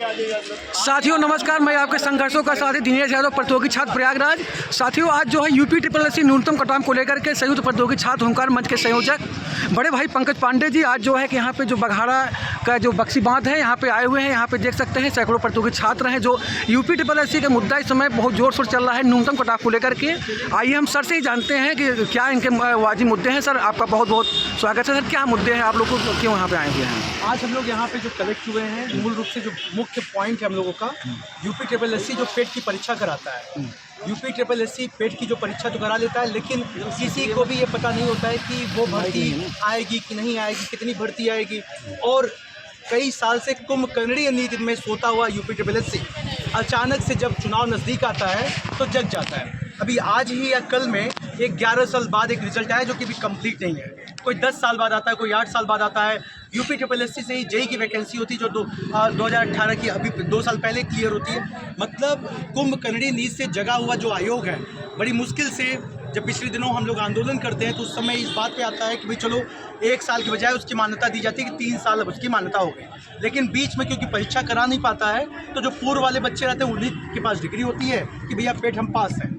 साथियों नमस्कार, मैं आपके संघर्षों का साथी दिनेश यादव, प्रतियोगी छात्र प्रयागराज। साथियों आज जो है यूपी SSC न्यूनतम कटऑफ को लेकर के संयुक्त प्रतियोगी छात्र हुंकार मंच के संयोजक बड़े भाई पंकज पांडे जी आज जो है कि यहाँ पे जो बघाड़ा का जो बक्सी बांध है यहाँ पे आए हुए हैं। यहाँ पे देख सकते हैं सैकड़ों प्रतियोगी छात्र हैं। जो यूपी SSC का मुद्दा इस समय बहुत जोर शोर चल रहा है न्यूनतम कटऑफ को लेकर के। आइए हम सर से ही जानते हैं कि क्या इनके वाजिब मुद्दे हैं। सर आपका बहुत बहुत स्वागत है। सर क्या मुद्दे हैं, आप लोग को क्यों यहाँ पे आए हुए हैं? आज हम लोग यहाँ पे जो कलेक्ट हुए हैं, मूल रूप से जो मुख्य पॉइंट है हम लोगों का, यूपी SSC जो पेट की परीक्षा कराता है। यूपी SSC पेट की जो परीक्षा तो करा लेता है, लेकिन किसी को भी ये पता नहीं होता है कि वो भर्ती आएगी कि नहीं आएगी, कितनी भर्ती आएगी। और कई साल से कुंभकर्णी नीति में सोता हुआ यूपी SSC अचानक से जब चुनाव नज़दीक आता है तो जग जाता है। अभी आज ही या कल में एक 11 साल बाद एक रिजल्ट आया जो कि भी कंप्लीट नहीं है। कोई 10 साल बाद आता है, कोई 8 साल बाद आता है। यूपी SSC से ही जेई की वैकेंसी होती है जो 2018 की अभी 2 साल पहले क्लियर होती है। मतलब कुंभकर्णी नीति से जगा हुआ जो आयोग है, बड़ी मुश्किल से जब पिछले दिनों हम लोग आंदोलन करते हैं तो उस समय इस बात पे आता है कि भाई चलो 1 साल की बजाय उसकी मान्यता दी जाती है कि 3 साल अब उसकी मान्यता हो गई। लेकिन बीच में क्योंकि परीक्षा करा नहीं पाता है तो जो पूर्व वाले बच्चे रहते हैं उन्हीं के पास डिग्री होती है कि भैया पेट हम पास हैं।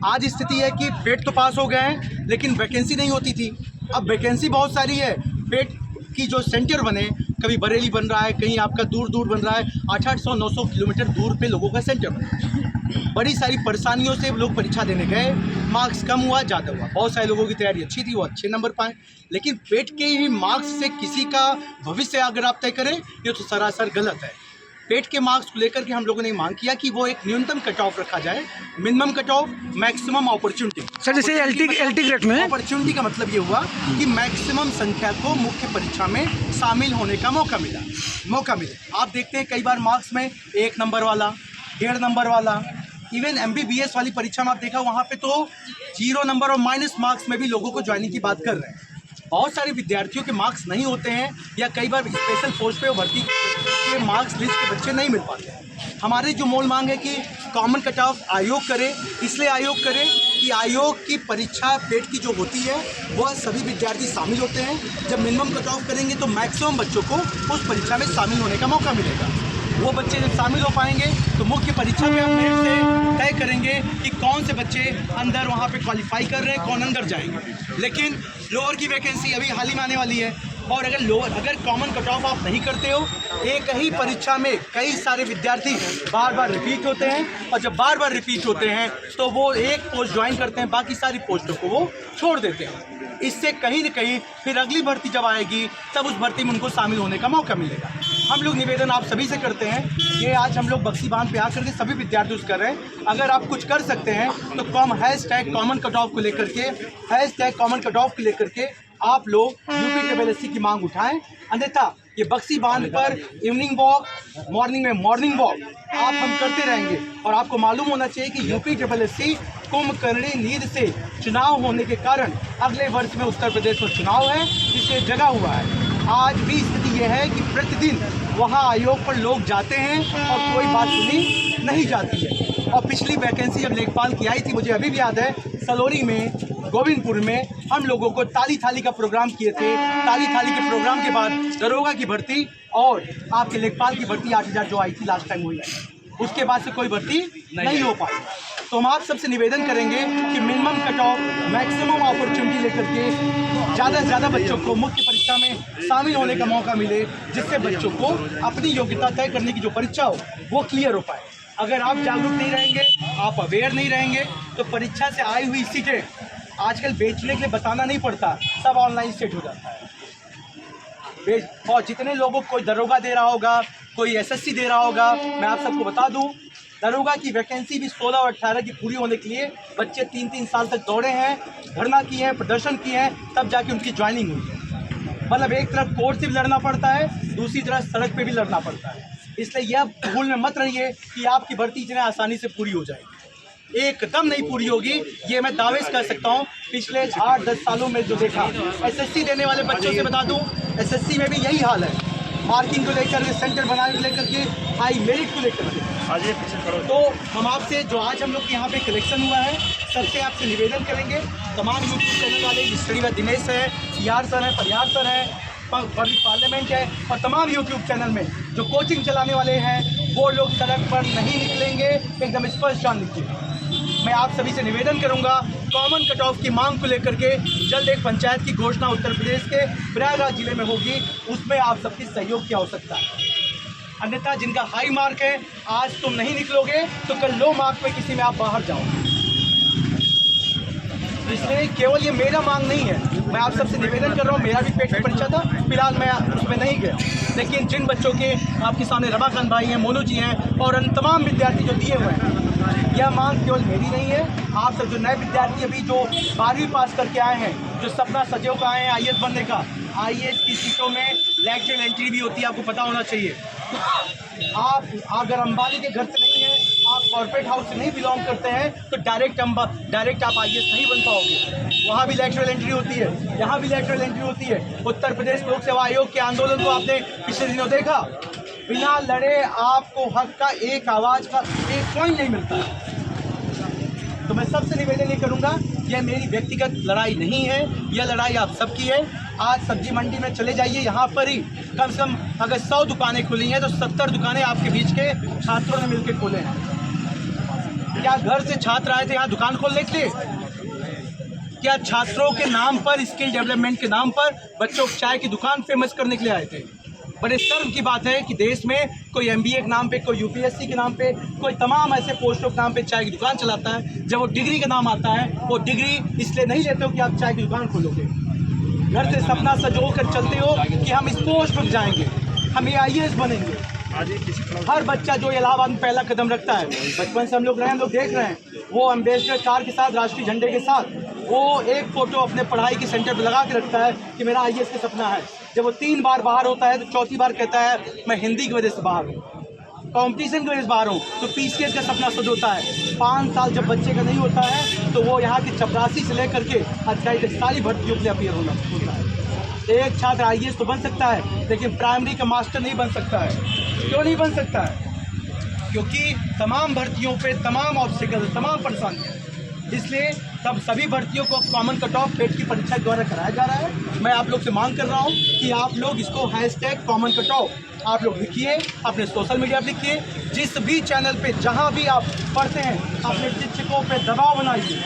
आज स्थिति है कि पेट तो पास हो गए हैं लेकिन वैकेंसी नहीं होती थी। अब वैकेंसी बहुत सारी है। पेट की जो सेंटर बने, कभी बरेली बन रहा है, कहीं आपका दूर दूर बन रहा है, 800-900 किलोमीटर दूर पे लोगों का सेंटर बना। बड़ी सारी परेशानियों से लोग परीक्षा देने गए, मार्क्स कम हुआ ज़्यादा हुआ। बहुत सारे लोगों की तैयारी अच्छी थी, वो अच्छे नंबर पाए, लेकिन पेट के ही मार्क्स से किसी का भविष्य अगर आप तय करें ये तो सरासर गलत है। पेट के मार्क्स को लेकर के हम लोगों ने मांग किया कि वो एक न्यूनतम कट ऑफ रखा जाए, minimum cut off, maximum opportunity. Sir जैसे एलटी ग्रेड में अपॉर्चुनिटी का मतलब ये हुआ कि मैक्सिमम संख्या को मुख्य परीक्षा में शामिल होने का मौका मिले। आप देखते हैं कई बार मार्क्स में 1 नंबर वाला, 1.5 नंबर वाला, इवन MBBS वाली परीक्षा में आप देखा वहाँ पे तो 0 नंबर और माइनस मार्क्स में भी लोगों को ज्वाइनिंग की बात कर रहे हैं। बहुत सारे विद्यार्थियों के मार्क्स नहीं होते हैं या कई बार स्पेशल पोस्ट पे भर्ती के मार्क्स लिस्ट के बच्चे नहीं मिल पाते हैं। हमारी जो मूल मांग है कि कॉमन कट ऑफ आयोग करे, इसलिए आयोग करे कि आयोग की परीक्षा पेट की जो होती है वह सभी विद्यार्थी शामिल होते हैं। जब मिनिमम कट ऑफ करेंगे तो मैक्सिमम बच्चों को उस परीक्षा में शामिल होने का मौका मिलेगा। वो बच्चे जब शामिल हो पाएंगे तो मुख्य परीक्षा में हम मेरिट से तय करेंगे कि कौन से बच्चे अंदर वहाँ पे क्वालिफाई कर रहे हैं, कौन अंदर जाएंगे। लेकिन लोअर की वैकेंसी अभी हाल ही में आने वाली है और अगर कॉमन कट ऑफ आप नहीं करते हो, एक ही परीक्षा में कई सारे विद्यार्थी बार बार रिपीट होते हैं और जब बार बार रिपीट होते हैं तो वो एक पोस्ट ज्वाइन करते हैं, बाकी सारी पोस्टों को वो छोड़ देते हैं। इससे कहीं न कहीं फिर अगली भर्ती जब आएगी तब उस भर्ती में उनको शामिल होने का मौका मिलेगा। हम लोग निवेदन आप सभी से करते हैं, ये आज हम लोग बक्सी बांध पे आकर के सभी विद्यार्थी कर रहे हैं। अगर आप कुछ कर सकते हैं तो #कॉमन कट ऑफ को लेकर के आप लोग यूपी SSC की मांग उठाएं। अन्यथा ये बक्सी बांध पर इवनिंग वॉक, मॉर्निंग में मॉर्निंग वॉक आप हम करते रहेंगे। और आपको मालूम होना चाहिए कि यूपी SSC कुंभकर्णी नीति से चुनाव होने के कारण अगले वर्ष में उत्तर प्रदेश में चुनाव है जिससे जगा हुआ है। आज भी स्थिति यह है कि प्रतिदिन वहाँ आयोग पर लोग जाते हैं और कोई बात सुनी नहीं जाती है। और पिछली वैकेंसी जब लेखपाल की आई थी, मुझे अभी भी याद है, सलोरी में, गोविंदपुर में हम लोगों को ताली थाली का प्रोग्राम किए थे। ताली थाली के प्रोग्राम के बाद दरोगा की भर्ती और आपके लेखपाल की भर्ती 8000 जो आई थी लास्ट टाइम हुई है, उसके बाद से कोई भर्ती नहीं हो पाई। तो हम आप सबसे निवेदन करेंगे कि minimum cut off, maximum opportunity लेकर के ज़्यादा से ज़्यादा बच्चों को मुख्य परीक्षा में शामिल होने का मौका मिले, जिससे बच्चों को अपनी योग्यता तय करने की जो परीक्षा हो वो क्लियर हो पाए। अगर आप जागरूक नहीं रहेंगे, आप अवेयर नहीं रहेंगे तो परीक्षा से आई हुई सीटें आजकल बेचने के लिए बताना नहीं पड़ता, सब ऑनलाइन सेट हो जाता है। और जितने लोगों को कोई दरोगा दे रहा होगा, कोई SSC दे रहा होगा, मैं आप सबको बता दूं, दरोगा की वैकेंसी भी 16 और 18 की पूरी होने के लिए बच्चे 3-3 साल तक दौड़े हैं, धरना किए हैं, प्रदर्शन किए हैं, तब जाके उनकी ज्वाइनिंग हुई है। मतलब एक तरफ कोर्ट से भी लड़ना पड़ता है, दूसरी तरफ सड़क पे भी लड़ना पड़ता है। इसलिए यह भूल में मत रहिए कि आपकी भर्ती इतने आसानी से पूरी हो जाएगी। एकदम नहीं पूरी होगी, ये मैं दावे से कह सकता हूँ। पिछले 8-10 सालों में जो देखा, SSC देने वाले बच्चों से बता दूँ, SSC में भी यही हाल है। मार्किंग को लेकर के, सेंटर बनाने को लेकर के, हाई मेरिट को लेकर के। तो हम आपसे जो आज हम लोग के यहाँ पे कलेक्शन हुआ है, सबसे आपसे निवेदन करेंगे, तमाम यूट्यूब चैनल वाले, स्टडी में दिनेश है, CR सर है, परिहार सर है, पब्लिक पार्लियामेंट है और तमाम यूट्यूब चैनल में जो कोचिंग चलाने वाले हैं वो लोग सड़क पर नहीं निकलेंगे, एकदम स्पष्ट जान लीजिए। मैं आप सभी से निवेदन करूंगा, कॉमन कट ऑफ की मांग को लेकर के जल्द एक पंचायत की घोषणा उत्तर प्रदेश के प्रयागराज जिले में होगी, उसमें आप सबकी सहयोग की आवश्यकता है। अन्यथा जिनका हाई मार्क है, आज तुम नहीं निकलोगे तो कल लो मार्क पे किसी में आप बाहर जाओगे। इसलिए केवल ये मेरा मांग नहीं है, मैं आप सबसे निवेदन कर रहा हूँ। मेरा भी पेट की परीक्षा था, फिलहाल मैं उसमें नहीं गया, लेकिन जिन बच्चों के आपके सामने रमाकांत भाई हैं, मोनू जी हैं और अन्य तमाम विद्यार्थी जो दिए हुए हैं, यह मांग केवल मेरी नहीं है। आप सब जो नए विद्यार्थी अभी जो 12वीं पास करके आए हैं, जो सपना सजो का आए हैं IAS बनने का, IAS की सीटों में लैटरल एंट्री भी होती है, आपको पता होना चाहिए। आप अगर अंबानी के घर से नहीं है, आप कॉर्पोरेट हाउस से नहीं बिलोंग करते हैं, तो डायरेक्ट आप IAS नहीं बन पाओगे। वहाँ भी लैटरल एंट्री होती है, यहाँ भी लैटरल एंट्री होती है। उत्तर प्रदेश लोक सेवा आयोग के आंदोलन को आपने पिछले दिनों देखा, बिना लड़े आपको हक का एक आवाज़ का एक पॉइंट नहीं मिलता। तो मैं सबसे निवेदन ये करूँगा, यह मेरी व्यक्तिगत लड़ाई नहीं है, यह लड़ाई आप सबकी है। आज सब्जी मंडी में चले जाइए, यहाँ पर ही कम से कम अगर 100 दुकानें खुली हैं तो 70 दुकानें आपके बीच के छात्रों ने मिलकर खोले हैं। क्या घर से छात्र आए थे यहाँ दुकान खोलने के लिए? क्या छात्रों के नाम पर, स्किल डेवलपमेंट के नाम पर बच्चों को चाय की दुकान फेमस करने के लिए आए थे? बड़े शर्म की बात है कि देश में कोई MBA के नाम पे, कोई UPSC के नाम पे, कोई तमाम ऐसे पोस्टों के नाम पे चाय की दुकान चलाता है। जब वो डिग्री का नाम आता है, वो डिग्री इसलिए नहीं लेते हो कि आप चाय की दुकान खोलोगे। घर से सपना सजो कर चलते हो कि हम इस पोस्ट पर जाएंगे, हम IAS बनेंगे। हर बच्चा जो इलाहाबाद में पहला कदम रखता है, बचपन से हम लोग देख रहे हैं, वो एम्बेसडर कार के साथ, राष्ट्रीय झंडे के साथ, वो एक फ़ोटो अपने पढ़ाई के सेंटर पर लगा के रखता है कि मेरा IAS का सपना है। जब वो 3 बार बाहर होता है तो चौथी बार कहता है मैं हिंदी की वजह से बाहर हूँ, कंपटीशन की वजह से बाहर हूँ। तो PCS का सपना सज होता है। 5 साल जब बच्चे का नहीं होता है तो वो यहाँ की चपरासी से लेकर के अधिकारी तक सारी भर्तियों के लिए अपियर होना होता है। एक छात्र IAS तो बन सकता है, लेकिन प्राइमरी का मास्टर नहीं बन सकता है। क्यों नहीं बन सकता है? क्योंकि तमाम भर्तियों पे तमाम ऑब्स्टिकल, तमाम परेशानियाँ, इसलिए तब सभी भर्तियों को कॉमन कट ऑफ पेट की परीक्षा द्वारा कराया जा रहा है। मैं आप लोग से मांग कर रहा हूँ कि आप लोग इसको #कॉमन कट ऑफ आप लोग लिखिए, अपने सोशल मीडिया पर लिखिए, जिस भी चैनल पे जहाँ भी आप पढ़ते हैं अपने शिक्षकों पे दबाव बनाइए।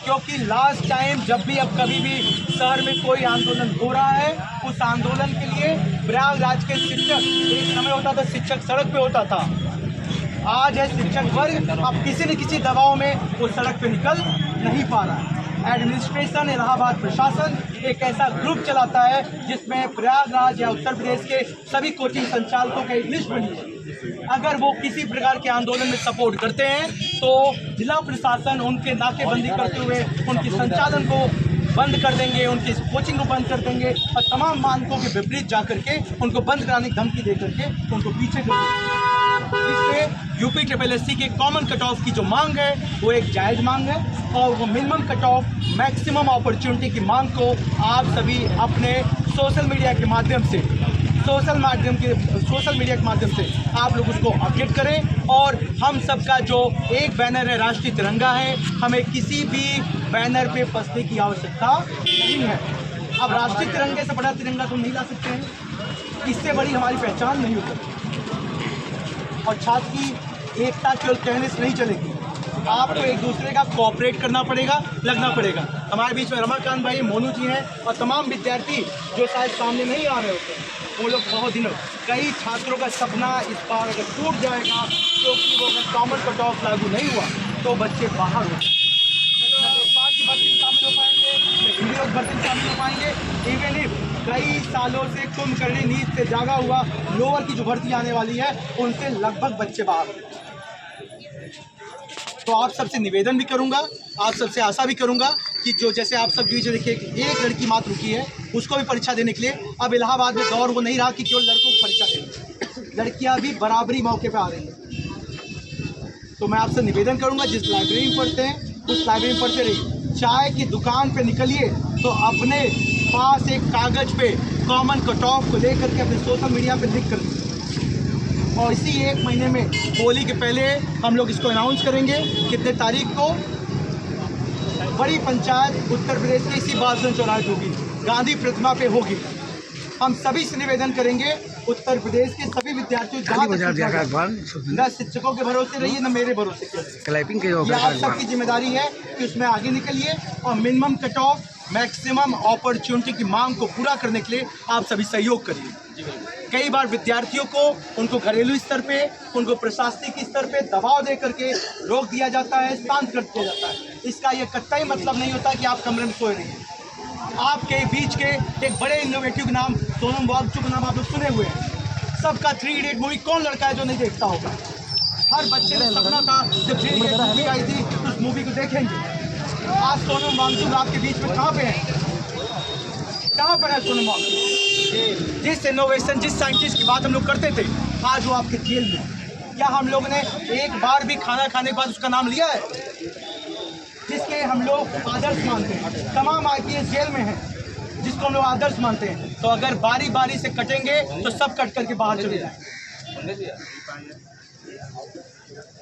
क्योंकि लास्ट टाइम जब भी अब कभी भी शहर में कोई आंदोलन हो रहा है, उस आंदोलन के लिए प्रयागराज के शिक्षक, एक समय होता था शिक्षक सड़क पे होता था, आज है शिक्षक वर्ग अब किसी न किसी दबाव में वो सड़क पे निकल नहीं पा रहा है। एडमिनिस्ट्रेशन, इलाहाबाद प्रशासन एक ऐसा ग्रुप चलाता है जिसमें प्रयागराज या उत्तर प्रदेश के सभी कोचिंग संचालकों की एक लिस्ट बनी है। अगर वो किसी प्रकार के आंदोलन में सपोर्ट करते हैं तो जिला प्रशासन उनके नाकेबंदी करते हुए उनके संचालन को बंद कर देंगे, उनकी कोचिंग को बंद कर देंगे और तमाम मानकों के विपरीत जा करके उनको बंद कराने की धमकी दे करके उनको पीछे कर देंगे। इसलिए UPSSC के कॉमन कट ऑफ की जो मांग है वो एक जायज़ मांग है और वो minimum cut off, maximum opportunity की मांग को आप सभी अपने सोशल मीडिया के माध्यम से आप लोग उसको अपडेट करें। और हम सबका जो एक बैनर है राष्ट्रीय तिरंगा है, हमें किसी भी बैनर पे फंसने की आवश्यकता नहीं है। अब राष्ट्रीय तिरंगे से बड़ा तिरंगा तो नहीं ला सकते हैं, इससे बड़ी हमारी पहचान नहीं हो सकती। और छात्र की एकता केवल कहने से नहीं चलेगी, आपको एक दूसरे का कोऑपरेट करना पड़ेगा, लगना पड़ेगा। हमारे बीच में रमाकांत भाई, मोनू जी हैं और तमाम विद्यार्थी जो शायद सामने नहीं आ रहे होते, वो लोग बहुत दिनों, कई छात्रों का सपना इस बार अगर टूट जाएगा क्योंकि वो अगर कॉमन कट ऑफ लागू नहीं हुआ तो बच्चे बाहर हो जाएंगे, नेपाल की भर्ती में शामिल हो पाएंगे, हिंदी भर्ती में शामिल हो पाएंगे। इवन इफ कई सालों से कुंभकर्णी नींद से जागा हुआ लोअर की जो भर्ती आने वाली है उनसे लगभग बच्चे बाहर हो। तो आप सबसे निवेदन भी करूंगा, आप सबसे आशा भी करूंगा कि जो जैसे आप सब बीच देखिए एक लड़की मात्र रुकी है उसको भी परीक्षा देने के लिए अब इलाहाबाद में दौर वो नहीं रहा कि केवल लड़कों को परीक्षा दें, लड़कियां भी बराबरी मौके पे आ रही हैं। तो मैं आपसे निवेदन करूंगा, जिस लाइब्रेरी में पढ़ते हैं उस लाइब्रेरी में पढ़ते रहिए। चाय की दुकान पे निकलिए तो अपने पास एक कागज़ पे कॉमन कट ऑफ को लेकर के अपने सोशल मीडिया पे लिख कर, और इसी 1 महीने में होली के पहले हम लोग इसको अनाउंस करेंगे कितने तारीख को बड़ी पंचायत उत्तर प्रदेश के इसी बालसन चौराहे होगी, गांधी प्रतिमा पे होगी। हम सभी से निवेदन करेंगे, उत्तर प्रदेश के सभी विद्यार्थियों जहाँ तक न शिक्षकों के भरोसे रहिए न मेरे भरोसे क्लैपिंग ये आप सबकी जिम्मेदारी है कि उसमें आगे निकलिए और minimum cut off maximum opportunity की मांग को पूरा करने के लिए आप सभी सहयोग करिए। कई बार विद्यार्थियों को उनको घरेलू स्तर पे, उनको प्रशासनिक स्तर पे दबाव दे करके रोक दिया जाता है, शांत कर दिया जाता है। इसका ये कतई मतलब नहीं होता कि आप कमरे में सोए रहिए। आपके बीच के एक बड़े इनोवेटिव नाम सोनम वांगचुक नाम आप लोग सुने हुए हैं। सबका 3 इडियट मूवी कौन लड़का है जो नहीं देखता होगा? हर बच्चे का सपना था जब 3 इडियट मूवी आई थी उस मूवी को देखेंगे। आज सोनम वांगचुक आपके बीच में कहाँ पे है? कहाँ पर है सोनम वांगचुक? जिस इनोवेशन, जिस साइंटिस्ट की बात हम लोग करते थे, आज वो आपके जेल में। क्या हम लोग ने एक बार भी खाना खाने के बाद उसका नाम लिया है? जिसके हम लोग आदर्श मानते हैं, तमाम IPS जेल में हैं, जिसको हम लोग आदर्श मानते हैं। तो अगर बारी बारी से कटेंगे तो सब कट करके बाहर चले जाएंगे।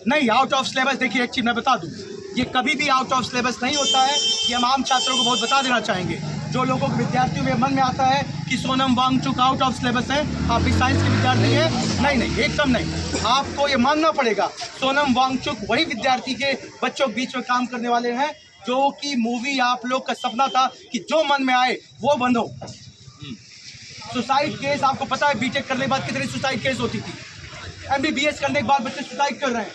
नहीं, आउट ऑफ सिलेबस, देखिए एक चीज मैं बता दूं, ये कभी भी आउट ऑफ सिलेबस नहीं होता है। ये हम आम छात्रों को बहुत बता देना चाहेंगे। जो लोगों के विद्यार्थियों में मन में आता है कि Sonam Wangchuk out of syllabus है, आप भी साइंस के विद्यार्थी हैं, नहीं, एकदम नहीं। आपको ये मानना पड़ेगा, सोनम वांगचुक वही विद्यार्थी के बच्चों के बीच में काम करने वाले हैं जो कि मूवी आप लोग का सपना था कि जो मन में आए वो बनो। सुसाइड केस आपको पता है, बीटेक करने के बाद कितनी सुसाइड केस होती थी। MBBS करने के बाद बच्चे सुसाइड कर रहे हैं।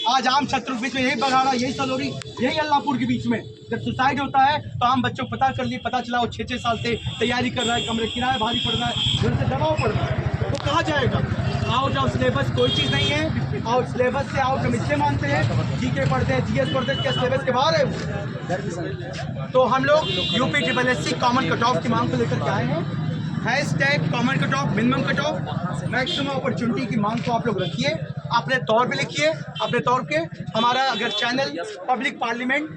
आज आम छात्रों के बीच में यही बघाड़ा, यही सलोरी, यही अल्लाहपुर के बीच में जब सुसाइड होता है तो आम बच्चों को पता चला वो 6-6 साल से तैयारी कर रहा है, कमरे किराया भारी पड़ रहा है, घर से दबाव पड़ रहा है, तो कहाँ जाएगा? आउट ऑफ सिलेबस कोई चीज़ नहीं है। आउट सिलेबस से आउट हम इससे मानते हैं, GK पढ़ते हैं, GS पढ़ते हैं, क्या सिलेबस के बाहर है? तो हम लोग UP SSC common cut off की मांग को लेकर के आए हैं। #Common cut off, minimum cut off, maximum opportunity की मांग को आप लोग रखिए, अपने तौर पे लिखिए, अपने तौर पे। हमारा अगर channel public parliament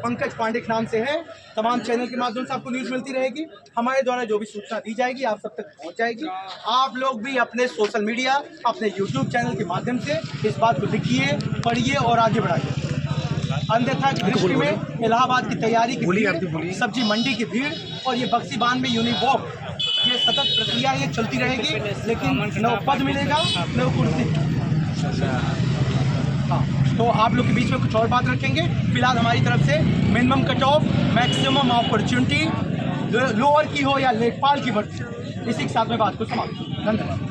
Pankaj Pandey के नाम से है, तमाम चैनल के माध्यम से आपको न्यूज़ मिलती रहेगी। हमारे द्वारा जो भी सूचना दी जाएगी आप सब तक पहुंच जाएगी। आप लोग भी अपने सोशल मीडिया, अपने यूट्यूब चैनल के माध्यम से इस बात को लिखिए, पढ़िए और आगे बढ़ाइए। अन्यथा दृष्टि में इलाहाबाद की तैयारी की भीड़, सब्जी मंडी की भीड़ और ये बक्सी बांध में यूनिक वॉक, ये सतत प्रक्रिया ये चलती रहेगी, लेकिन न पद मिलेगा न कुर्सी। हाँ, तो आप लोग के बीच में कुछ और बात रखेंगे। फिलहाल हमारी तरफ से minimum cut off, maximum opportunity, lower की हो या लेखपाल की भर्ती, इसी के साथ में बात को समाप्त। धन्यवाद।